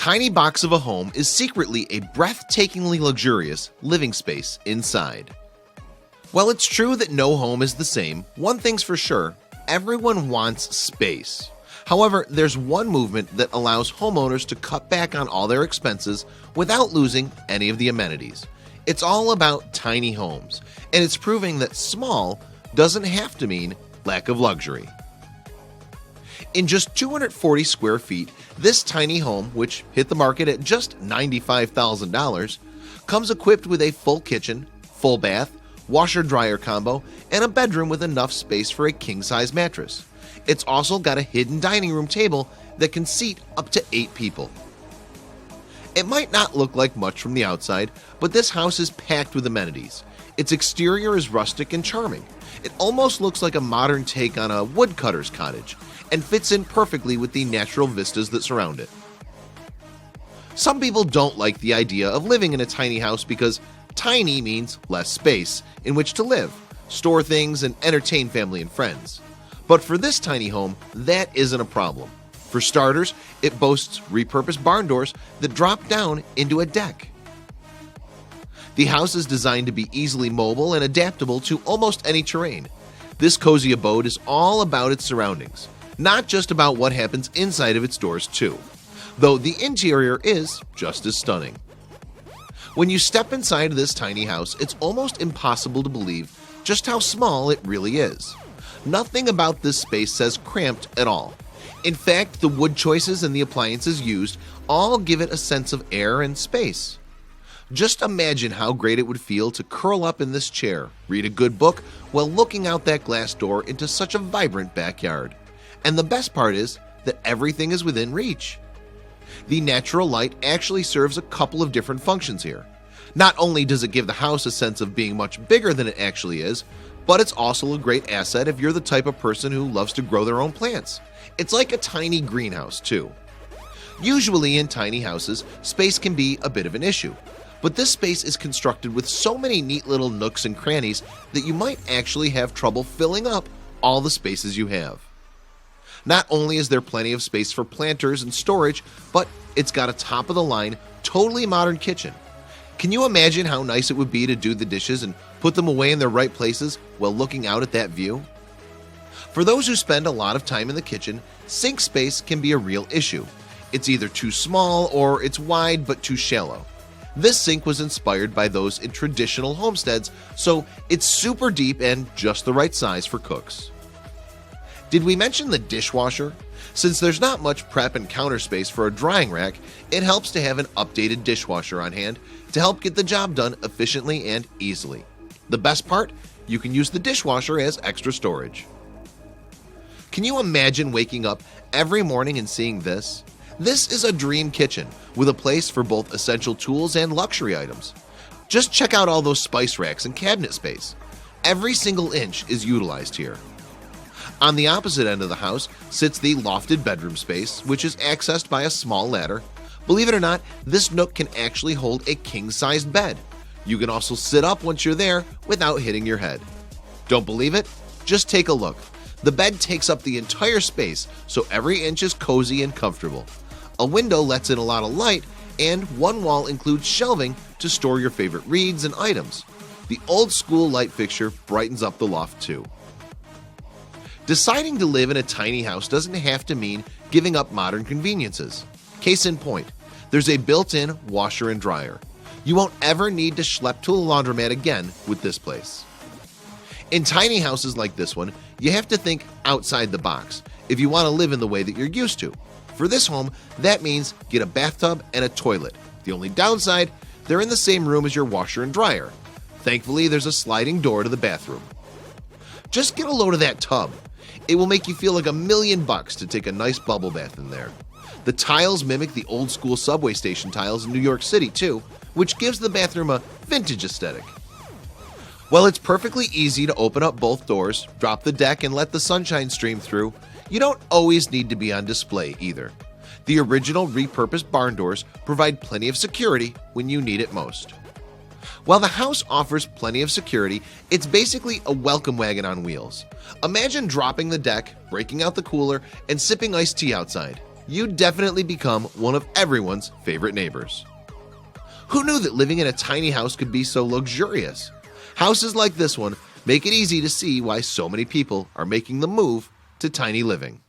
tiny box of a home is secretly a breathtakingly luxurious living space inside. While it's true that no home is the same, one thing's for sure: everyone wants space. However, there's one movement that allows homeowners to cut back on all their expenses without losing any of the amenities. It's all about tiny homes, and it's proving that small doesn't have to mean lack of luxury. In just 240 square feet, this tiny home, which hit the market at just $95,000, comes equipped with a full kitchen, full bath, washer-dryer combo, and a bedroom with enough space for a king-size mattress. It's also got a hidden dining room table that can seat up to 8 people. It might not look like much from the outside, but this house is packed with amenities. Its exterior is rustic and charming. It almost looks like a modern take on a woodcutter's cottage and fits in perfectly with the natural vistas that surround it. Some people don't like the idea of living in a tiny house because tiny means less space in which to live, store things, and entertain family and friends. But for this tiny home, that isn't a problem. For starters, it boasts repurposed barn doors that drop down into a deck. The house is designed to be easily mobile and adaptable to almost any terrain. This cozy abode is all about its surroundings, not just about what happens inside of its doors too, though the interior is just as stunning. When you step inside this tiny house, it's almost impossible to believe just how small it really is. Nothing about this space says cramped at all. In fact, the wood choices and the appliances used all give it a sense of air and space. Just imagine how great it would feel to curl up in this chair, read a good book, while looking out that glass door into such a vibrant backyard. And the best part is that everything is within reach. The natural light actually serves a couple of different functions here. Not only does it give the house a sense of being much bigger than it actually is, but it's also a great asset if you're the type of person who loves to grow their own plants. It's like a tiny greenhouse too. Usually in tiny houses, space can be a bit of an issue, but this space is constructed with so many neat little nooks and crannies that you might actually have trouble filling up all the spaces you have. Not only is there plenty of space for planters and storage, but it's got a top-of-the-line, totally modern kitchen. Can you imagine how nice it would be to do the dishes and put them away in their right places while looking out at that view? For those who spend a lot of time in the kitchen, sink space can be a real issue. It's either too small or it's wide but too shallow. This sink was inspired by those in traditional homesteads, so it's super deep and just the right size for cooks. Did we mention the dishwasher? Since there's not much prep and counter space for a drying rack, it helps to have an updated dishwasher on hand to help get the job done efficiently and easily. The best part? You can use the dishwasher as extra storage. Can you imagine waking up every morning and seeing this? This is a dream kitchen with a place for both essential tools and luxury items. Just check out all those spice racks and cabinet space. Every single inch is utilized here. On the opposite end of the house sits the lofted bedroom space, which is accessed by a small ladder. Believe it or not, this nook can actually hold a king-sized bed. You can also sit up once you're there without hitting your head. Don't believe it? Just take a look. The bed takes up the entire space, so every inch is cozy and comfortable. A window lets in a lot of light, and one wall includes shelving to store your favorite reads and items. The old-school light fixture brightens up the loft too. Deciding to live in a tiny house doesn't have to mean giving up modern conveniences. Case in point, there's a built-in washer and dryer. You won't ever need to schlep to a laundromat again with this place. In tiny houses like this one, you have to think outside the box if you want to live in the way that you're used to. For this home, that means get a bathtub and a toilet. The only downside, they're in the same room as your washer and dryer. Thankfully, there's a sliding door to the bathroom. Just get a load of that tub. It will make you feel like $1 million to take a nice bubble bath in there. The tiles mimic the old school subway station tiles in New York City too, which gives the bathroom a vintage aesthetic. While it's perfectly easy to open up both doors, drop the deck, and let the sunshine stream through, you don't always need to be on display either. The original repurposed barn doors provide plenty of security when you need it most. While the house offers plenty of security, it's basically a welcome wagon on wheels. Imagine dropping the deck, breaking out the cooler, and sipping iced tea outside. you'd definitely become one of everyone's favorite neighbors. Who knew that living in a tiny house could be so luxurious? Houses like this one make it easy to see why so many people are making the move to tiny living.